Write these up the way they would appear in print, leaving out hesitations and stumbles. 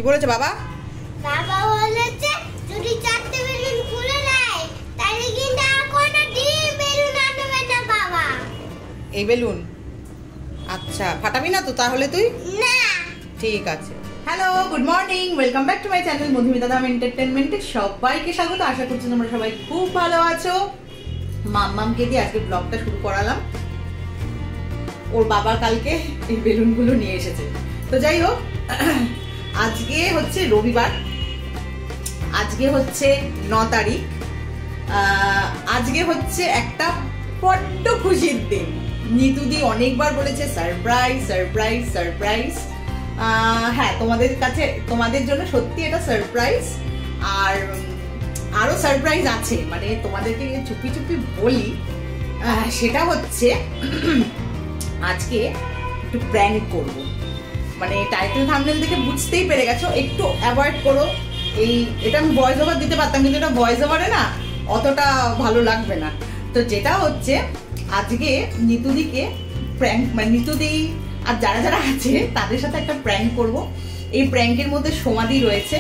কি বলেছে বাবা? বাবা বলেছে যদি 4টে বেলুন খুলে দেয় তাহলে কিন্তু আর কোনো ডিম বেলুন আনবে না বাবা। এই বেলুন? আচ্ছা, ফাটাবি না তো তাহলে তুই? না। ঠিক আছে। Hello, good morning, welcome back to my channel Madhumita দাম এন্টারটেইনমেন্টে সবাইকে স্বাগত। আশা করছি তোমরা সবাই খুব ভালো আছো। মাম্মামকে দিয়ে আজকে ব্লগটা শুরু করালাম। ওর বাবা কালকে এই বেলুনগুলো নিয়ে এসেছে। তো যাই হোক, আজকে হচ্ছে রবিবার, আজকে হচ্ছে 9 তারিখ। আজকে হচ্ছে একটা বড্ড খুশির দিন। নিতুদি অনেকবার বলেছে সারপ্রাইজ সারপ্রাইজ সারপ্রাইজ। হ্যাঁ, তোমাদের জন্য সত্যি এটা সারপ্রাইজ। আর আরো সারপ্রাইজ আছে, মানে তোমাদেরকে চুপি চুপি বলি। সেটা হচ্ছে আজকে একটু প্র্যাঙ্ক করব। মানে টাইটেল থাম্বনেল দেখে বুঝতেই পেরে গেছো, একটু অ্যাভয়েড করো। এটা আমি ভয়েস ওভার দিতে পারতাম, কিন্তু এটা ভয়েস ওভারে না অতটা ভালো লাগবে না। তো যেটা হচ্ছে আজকে নিতুদিকে প্র্যাঙ্ক, মানে নিতুদি আর যারা যারা আছে তাদের সাথে একটা প্র্যাঙ্ক করব। এই প্র্যাঙ্কের মধ্যে সমাধি রয়েছে।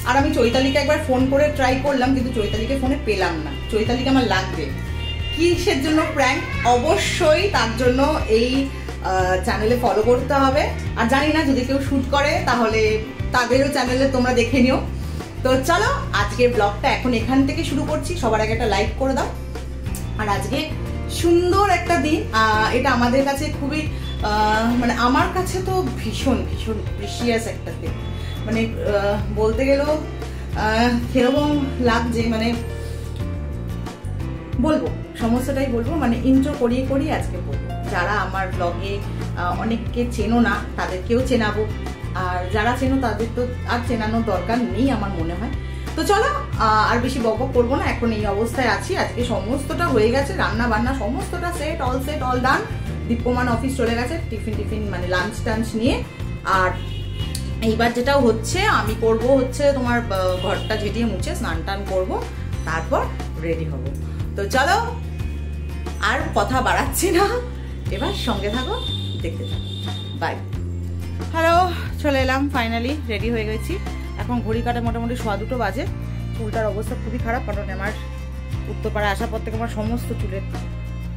আর আমি চৈতালিকে একবার ফোন করে ট্রাই করলাম, কিন্তু চৈতালিকে ফোনে পেলাম না। চৈতালিকে আমার লাগবে। কিসের জন্য প্র্যাঙ্ক? অবশ্যই তার জন্য এই চ্যানেলে ফলো করতে হবে। আর জানি না, যদি কেউ শুট করে তাহলে তাদেরও চ্যানেলে তোমরা দেখে নিও। তো চলো, আজকের ব্লগটা এখন এখান থেকে শুরু করছি। সবার আগে একটা লাইক করে দাও। আর আজকে সুন্দর একটা দিন। এটা আমাদের কাছে খুবই, মানে আমার কাছে তো ভীষণ ভীষণ প্রিশিয়াস একটা দিন। মানে বলতে গেলেও কিরকম লাগছে, মানে বলবো, সমস্যাটাই বলবো। মানে ইন্ট্রো করিয়ে করিয়ে আজকে বলবো। যারা আমার ব্লগে অনেককে চেনো না তাদেরকেও চেনাবো, আর যারা চেনো তাদের তো আর চেনানোর দরকার নেই আমার মনে হয়। তো চলো, আর বেশি বকবক করবো না। এখন এই অবস্থায় আছি। আজকে সমস্তটা হয়ে গেছে, রান্না বান্না সমস্তটা সেট অল ডান। দীপ্যমান অফিস চলে গেছে টিফিন মানে লাঞ্চ টাঞ্চ নিয়ে। আর এইবার যেটা হচ্ছে আমি করব হচ্ছে তোমার ঘরটা ঝেঁটিয়ে মুছে স্নান টান করবো, তারপর রেডি হব। তো চলো, আর কথা বাড়াচ্ছি না, এবার সঙ্গে থাকো, দেখতে থাকো। বাই। হ্যালো, চলে এলাম, ফাইনালি রেডি হয়ে গেছি। এখন ঘড়ি কাটে মোটামুটি 2:15 বাজে। চুলটার অবস্থা খুবই খারাপ, কারণ আমার উত্তরপাড়ায় আসার পর থেকে আমার সমস্ত চুলে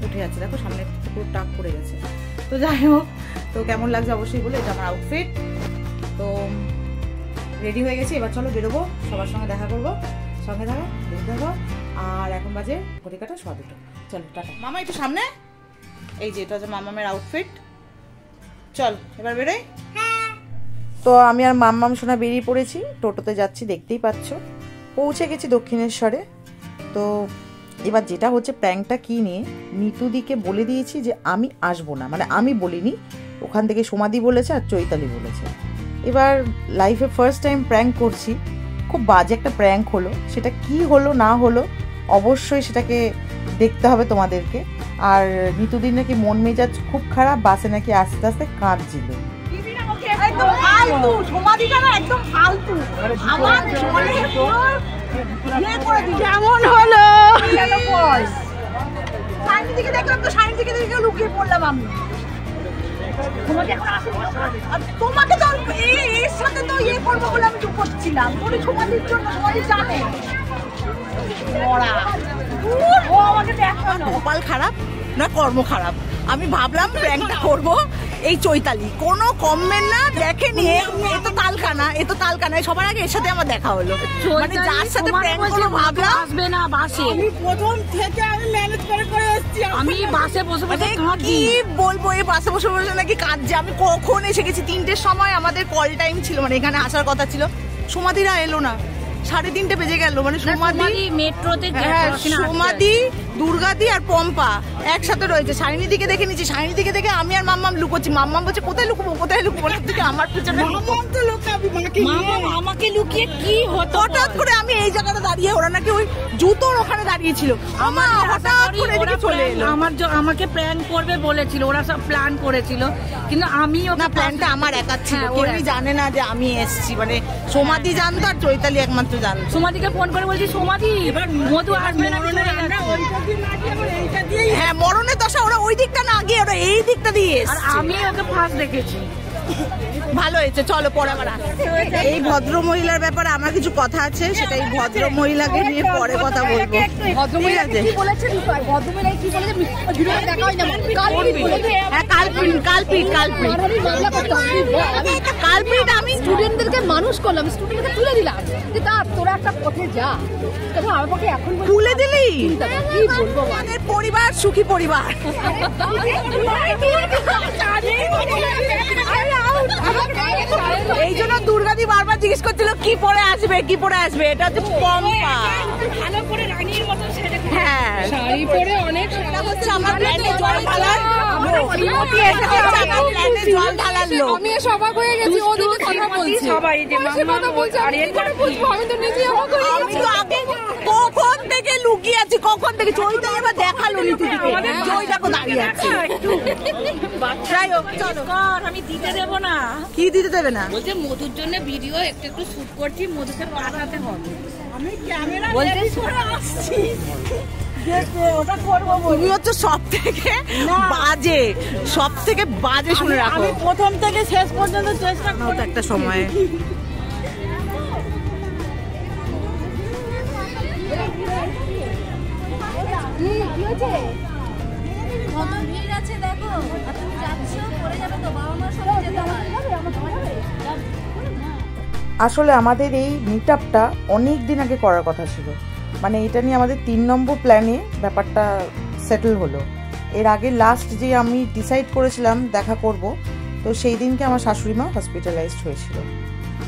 উঠে যাচ্ছে। দেখো সামনে পুরো টাক পড়ে গেছে। তো যাই হোক, তো কেমন লাগছে অবশ্যই বলে। এটা আমার আউটফিট। তো রেডি হয়ে গেছি, এবার চলো বেরোবো, সবার সঙ্গে দেখা করবো। সঙ্গে থাকো, দেখতে থাকো। আর এখন বাজে ঘড়ি কাটা 2:15। চলো টাটা। মামা একটু সামনে। এই যে এটা হচ্ছে মামামের আউটফিট। চল এবার বেরোই। তো আমি আর মাম্মাম সোনা বেরিয়ে পড়েছি, টোটোতে যাচ্ছি, দেখতেই পাচ্ছ। পৌঁছে গেছি দক্ষিণেশ্বরে। তো এবার যেটা হচ্ছে প্র্যাঙ্কটা কি নিয়ে, নিতুদিকে বলে দিয়েছি যে আমি আসবো না, মানে আমি বলিনি, ওখান থেকে সমাধি বলেছে আর চৈতালি বলেছে। এবার লাইফে ফার্স্ট টাইম প্র্যাঙ্ক করছি, খুব বাজে একটা প্র্যাঙ্ক হলো। সেটা কি হলো না হলো অবশ্যই সেটাকে দেখতে হবে তোমাদেরকে। আর নিতুদিন নাকি মন মেজাজ খুব খারাপ, বাসে নাকি আস্তে আস্তে কাঁদছিল। একদম ফালতু সমাধিটা না, একদম ফালতু। আমার মনে পুরো ইয়ে করে দিল। কেমন হলো বল? সাইনি দিকে দেখলাম তো, সাইনি দিকে দেখে লুকিয়ে পড়লাম আমি। তোমাকে এখন আসো, আর তোমাকে তো এর সাথে তো ইয়ে করবো বলে আমি চুপ করছিলাম। তোর সমাধির জন্য সবাই জানে ওরা। ও আমাকে দেখো না, কপাল খারাপ না কর্ম খারাপ। আমি ভাবলাম প্র্যাঙ্কটা করবো। এই চৈতালি কোনো কমেন্ট না দেখেনি, এতো তালকানা। সবার আগে এর সাথে আমার দেখা হলো, মানে যার সাথে প্র্যাঙ্ক করবো ভাবলাম আসবে না বাসে। আমি প্রথম থেকে আমি ম্যানেজ করে এসেছি। আমি বাসে বসে কি বলবো, এই বাসে বসে নাকি কাঁদছে। আমি কখন এসে গেছি, 3টের সময় আমাদের কল টাইম ছিল, মানে এখানে আসার কথা ছিল। সমাধিরা এলো না, 3:30 বেজে গেল। মানে সমাধি মেট্রোতে, সমাধি, দুর্গাদি আর পম্পা একসাথে রয়েছে। সাইনি দিকে দেখে নিচ্ছি, সাইনি দিকে দেখে আমি আর মাম্মাম লুকোচ্ছি। মাম্মাম বলছে কোথায় লুকবো তুই আমার পিছনে। আমাকে লুকিয়ে কি হতো? হঠাৎ করে আমি এই জায়গাটা দাঁড়িয়ে, ওরা নাকি ওই জুতোর ওখানে দাঁড়িয়েছিল। আমার হঠাৎ করে এদিকে চলে এলো। আমাকে প্ল্যান করবে বলেছিল, ওরা সব প্ল্যান করেছিল, কিন্তু আমি না, প্ল্যানটা আমার একার ছিল। কেউই জানে না যে আমি এসেছি, মানে সমাধি জানতো আর চৈতালি একমাত্র জানতো। সমাধিকে ফোন করে বলছি সমাধি মধু আসবে না, হ্যাঁ মরণের দশা। ওরা ওই দিকটা না গিয়ে ওরা এই দিকটা দিয়ে, আর আমি ওকে ফার্স্ট দেখেছি। ভালো হয়েছে, চলো পরে আবার এই ভদ্র মহিলার ব্যাপারে আমার কিছু কথা আছে, সেটা এই ভদ্র মহিলাকে নিয়ে পরে কথা বলবো। ভদ্রমহিলা কি বলেছেন? ভদ্রমহিলা কি বলেছে ভিডিওটা দেখা হয় না, কালপিট আমি স্টুডেন্টদেরকে মানুষ করলাম, স্টুডেন্টদেরকে তুলে দিলাম যে তা তোরা একটা পথে যা, আমার পক্ষে এখন তুলে দিলি কি বলবো, আমাদের পরিবার সুখী পরিবার। এই জন্য দুর্গাদি বারবার জিজ্ঞেস করছিল কি পরে আসবে কি পরে আসবে। এটা হচ্ছে পম্পা, ভালো করে রানীর মতো সেজে, হ্যাঁ শাড়ি পরে অনেক। এটা হচ্ছে আমার প্ল্যানে জল ঢালার, জল ঢালার লোক। আমি সবাক হয়ে গেছি, ওদিকে কথা বলছি সবাই যে মাম্মা বলছে আর এর করে বুঝবো, আমি তো নিজে অবাক হয়ে গেছি। আমি তো আগে কখন থেকে লুকিয়ে আছি, কখন থেকে জয়টা এবার দেখালো নিতুদিকে, জয় দেখো দাঁড়িয়ে আছে। যাই হোক চলো, আমি দিতে দেবো না। কি দিতে দেবে না? বলছে মধুর জন্য ভিডিও একটু একটু শুট করছি, মধুকে পাঠাতে হবে। আমি ক্যামেরা আসছি, ওটা করবো। তুমি হচ্ছে সব থেকে বাজে শুনে রাখো। আমি প্রথম থেকে শেষ পর্যন্ত চেষ্টা করবো একটা সময়। আসলে আমাদের এই মিট আপটা অনেক দিন আগে করার কথা ছিল, মানে এটা নিয়ে আমাদের 3 নম্বর প্ল্যানে ব্যাপারটা সেটেল হলো। এর আগে লাস্ট যে আমি ডিসাইড করেছিলাম দেখা করব, তো সেই দিনকে আমার শাশুড়ি মা হসপিটালাইজড হয়েছিল,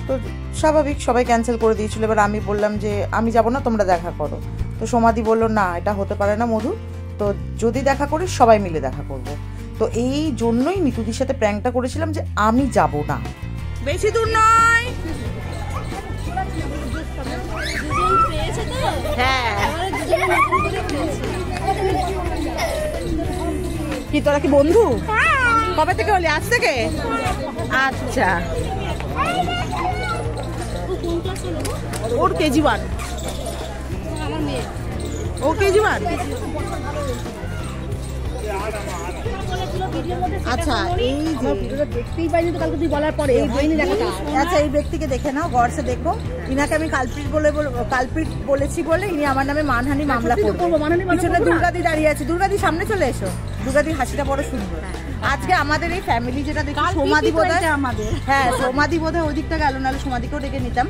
তো স্বাভাবিক সবাই ক্যান্সেল করে দিয়েছিল। এবার আমি বললাম যে আমি যাব না, তোমরা দেখা করো। তো সমাধি বলল না এটা হতে পারে না মধু, তো যদি দেখা করি সবাই মিলে দেখা করব। তো এই জন্যই নিতুদির সাথে প্র্যাঙ্কটা করেছিলাম যে আমি যাব না, বেশি দূর নয়। হ্যাঁ কি তোরা কি বন্ধু? কবে থেকে হলি? আজ থেকে? আচ্ছা, ওর কেজি 1, ও কেজি 1। আচ্ছা এই দেখতেই পাইনি তো কালকে তুই বলার পরে, আচ্ছা এই ব্যক্তিকে দেখে নাও, গড়সে দেখো। ইনাকে আমি কালপিট বলেছি বলে ইনি আমার নামে মানহানি মামলা করবো। পিছনে দুর্গাদি দাঁড়িয়ে আছে, দুর্গাদি সামনে চলে এসো, দুর্গাদির হাসিটা বড় সুন্দর। আজকে আমাদের এই ফ্যামিলি যেটা দেখি, সমাধি বোধহয়, হ্যাঁ সমাধি বোধহয় ওই দিকটা গেল, নাহলে সমাধিকেও ডেকে নিতাম।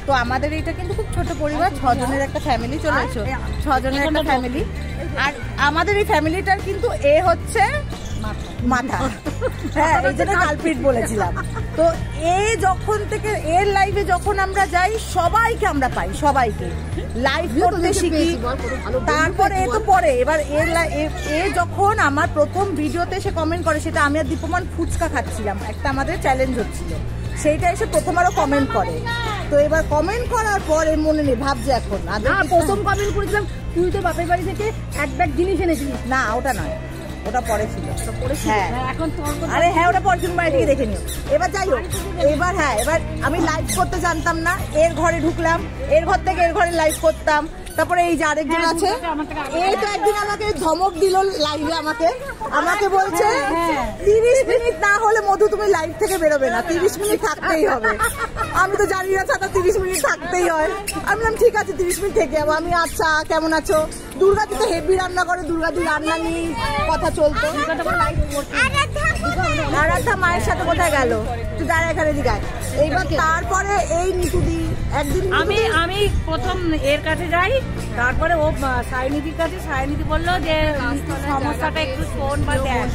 তো আমাদের এটা কিন্তু খুব ছোট পরিবার, 6 জনের একটা ফ্যামিলি, চলে এসো 6 জনের একটা ফ্যামিলি। আর আমাদের এই ফ্যামিলিটার কিন্তু এ হচ্ছে মাথা, হ্যাঁ এই জন্য কালপিট বলেছিলাম। তো এ যখন থেকে এর লাইভে যখন আমরা যাই সবাইকে আমরা পাই, সবাইকে লাইভ করতে শিখি। তারপরে এ তো পরে, এবার এ যখন আমার প্রথম ভিডিওতে এসে কমেন্ট করে, সেটা আমি আর দীপমান ফুচকা খাচ্ছিলাম, একটা আমাদের চ্যালেঞ্জ হচ্ছিল, সেইটা এসে প্রথম আরো কমেন্ট করে। তো এবার কমেন্ট করার পরে মনে নেই, ভাবছে এখন প্রথম কমেন্ট করেছিলাম তুই তো বাপের বাড়ি থেকে এক ব্যাগ জিনিস এনেছিলিস। না ওটা নয়, ওটা পরে ছিল। হ্যাঁ এখন আরে হ্যাঁ ওটা পরে বাড়ি থেকে দেখে নিও। এবার যাই হোক, এবার হ্যাঁ এবার আমি লাইভ করতে জানতাম না, এর ঘরে ঢুকলাম, এর ঘর থেকে এর ঘরে লাইভ করতাম। তারপরে এই যে আরেকজন আছে, এই তো একদিন আমাকে ধমক দিল লাইভে, আমাকে বলছে 30 মিনিট না হলে মধু তুমি লাইভ থেকে বেরোবে না, 30 মিনিট থাকতেই হবে। আমি তো জানি না ছাতা 30 মিনিট থাকতেই হয়। আমি বললাম ঠিক আছে 30 মিনিট থেকে যাবো। আমি আচ্ছা কেমন আছো? দুর্গাদি তো হেভি রান্না করে, দুর্গাদি রান্না নিয়ে কথা চলতো। আরাধ্যা মায়ের সাথে কোথায় গেল? তুই দাঁড়া এখানে দিঘায়। এইবার তারপরে এই নিতুদি একদিন আমি প্রথম এর কাছে যাই, তারপরে ও সায়নিধির কাছে, সায়নিধি বললো যে সমস্যাটা একটু শোন বা দেখ,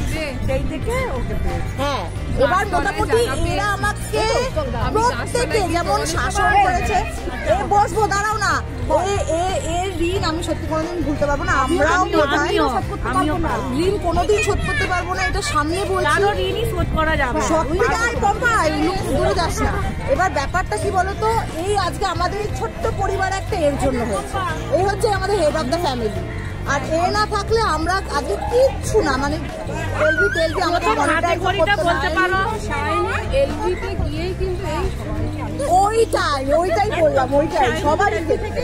সেই থেকে ওকে। হ্যাঁ এবার মোটামুটি এরা আমাকে প্রত্যেকে যেমন শাসন করেছে। এ বসবো, দাঁড়াও না, এর ঋণ আমি সত্যি কোনোদিন ভুলতে পারবো না। আমরাও ঋণ কোনোদিন শোধ করতে পারবো না, এটা সামনে বলছি, ঋণই শোধ করা যাবে। সত্যিকার পম্পাই দূরে যাস না। এবার ব্যাপারটা কি বলতো, এই আজকে আমাদের এই ছোট্ট পরিবার একটা এর জন্য হয়েছে, এই হচ্ছে আমাদের হেড অফ দ্য ফ্যামিলি। আর এ না থাকলে আমরা আজকে কিচ্ছু না, মানে এলবি আমাদের বলতে পারো এলবিতে গিয়েই কিন্তু এই ওইটাই বললাম, ওইটাই সবারই ক্ষেত্রে।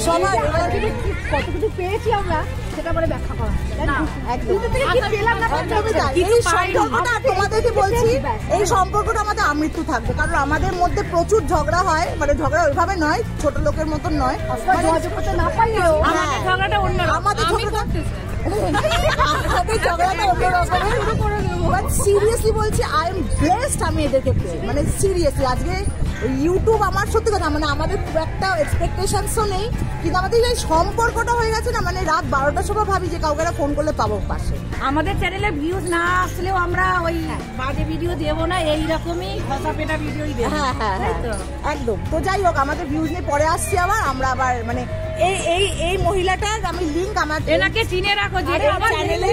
সবাই কত কিছু পেয়েছি আমরা সেটা বলে ব্যাখ্যা করা তোমাদেরকে বলছি, এই সম্পর্কটা আমাদের আমৃত্যু থাকবে, কারণ আমাদের মধ্যে প্রচুর ঝগড়া হয়, মানে ঝগড়া ওইভাবে নয়, ছোট লোকের মতন নয়, না পাইলেও ঝগড়াটা অন্য, আমাদের ঝগড়াটা অন্য রকমের। সিরিয়াসলি বলছি, আই এম ব্লেসড আমি এদেরকে পেয়ে, মানে সিরিয়াসলি। আজকে ইউটিউব আমার সত্যি কথা, মানে আমাদের খুব একটা এক্সপেকটেশনসও নেই, কিন্তু আমাদের এই সম্পর্কটা হয়ে গেছে না, মানে রাত 12টার সময় ভাবি যে কাউকে ফোন করলে পাবো পাশে। আমাদের চ্যানেলে ভিউজ না আসলেও আমরা ওই বাজে ভিডিও দেবো না, এইরকমই খসা পেটা ভিডিওই দেবো। হ্যাঁ একদম। তো যাই হোক, আমাদের ভিউজ নিয়ে পরে আসছি আবার, আমরা আবার মানে এই মহিলাটার আমি লিঙ্ক আমার এনাকে চিনে রাখো, যে আমার চ্যানেলে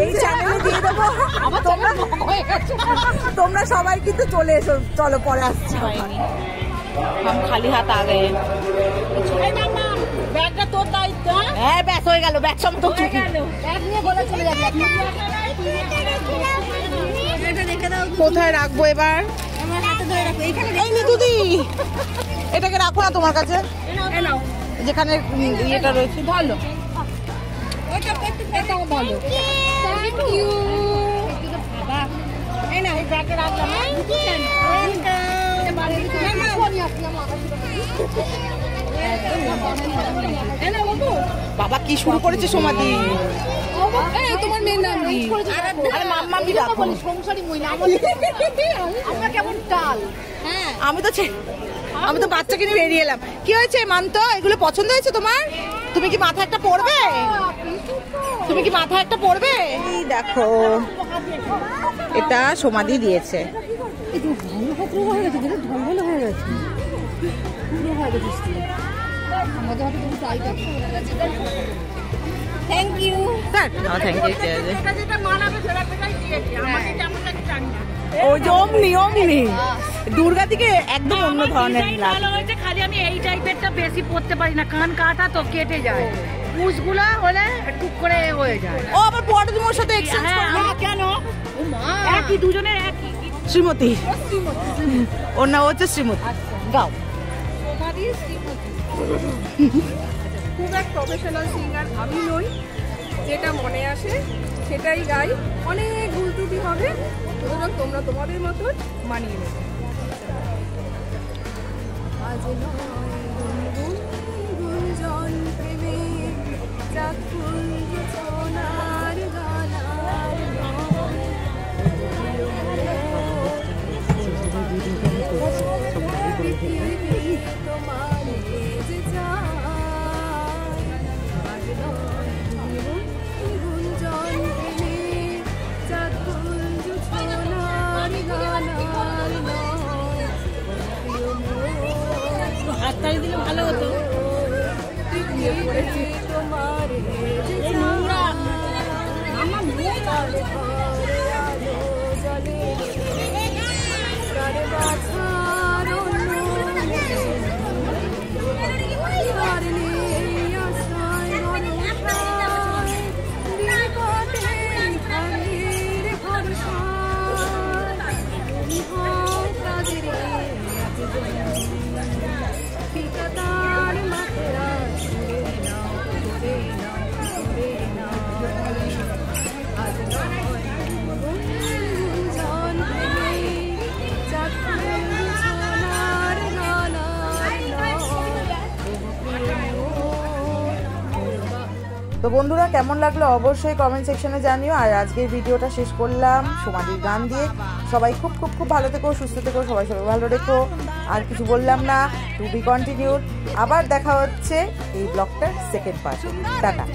এই চ্যানেলে দিয়ে দেবো। তোমরা সবাই কিন্তু চলে এসো, চলো পরে আসছি। খালি হাত আগে ব্যাগটা তোর দায়িত্ব। হ্যাঁ ব্যাস হয়ে গেল, ব্যাগ সব তো ব্যাগ নিয়ে বলে চলে যাবে। কোথায় রাখবো এবার? এই নিতুদি, এটাকে রাখো না তোমার কাছে, যেখানে ইয়েটা রয়েছে। ভালো, এটাও ভালো। Thank you. এই না, এই ব্যাগে রাখলাম। বাবা কি শুরু করেছে সমাধি? তোমার মেয়ের নাম কি? আরে মাম্মামি রাখো। সংসারী মহিলা আমরা কেমন কাল। হ্যাঁ, আমি তো বাচ্চাকে নিয়ে বেরিয়ে এলাম। কি হয়েছে মান্ত, এগুলো পছন্দ হয়েছে তোমার? তুমি কি মাথা একটা পরবে? এই দেখো, এটা সমাধি দিয়েছে। Thank you. যেটা মানাবে সেটা দিয়েছি, আমাকে কেমন লাগে জানি না। ওই যে অমনি দুর্গা দিকে একদম অন্য ধরনের ভালো হয়েছে। খালি আমি এই টাইপেরটা বেশি পড়তে পারি না, কান কাটা তো কেটে যায়, পুষগুলা হলে টুক করে হয়ে যায়। ও আবার বড় তোমার সাথে এক্সচেঞ্জ করবে কেন? একই, দুজনের একই। শ্রীমতী, ওর নাম হচ্ছে শ্রীমতী। গাও। খুব এক প্রফেশনাল সিঙ্গার আমি নই, যেটা মনে আসে সেটাই গাই, অনেক ভুল ত্রুটি হবে, সুতরাং তোমরা তোমাদের মতন মানিয়ে নেবে। আজ গুঞ্জন প্রেমে সোনার গানার তোমার হাততালি দিলে ভালো হতো। তো বন্ধুরা, কেমন লাগলো অবশ্যই কমেন্ট সেকশনে জানিও। আর আজকের ভিডিওটা শেষ করলাম সমাধির গান দিয়ে। সবাই খুব খুব খুব ভালো থেকো, সুস্থ থেকো, সবাই ভালো রেখো। আর কিছু বললাম না, টু বি কন্টিনিউড। আবার দেখা হচ্ছে এই ব্লগটার সেকেন্ড পার্ট। টাটা।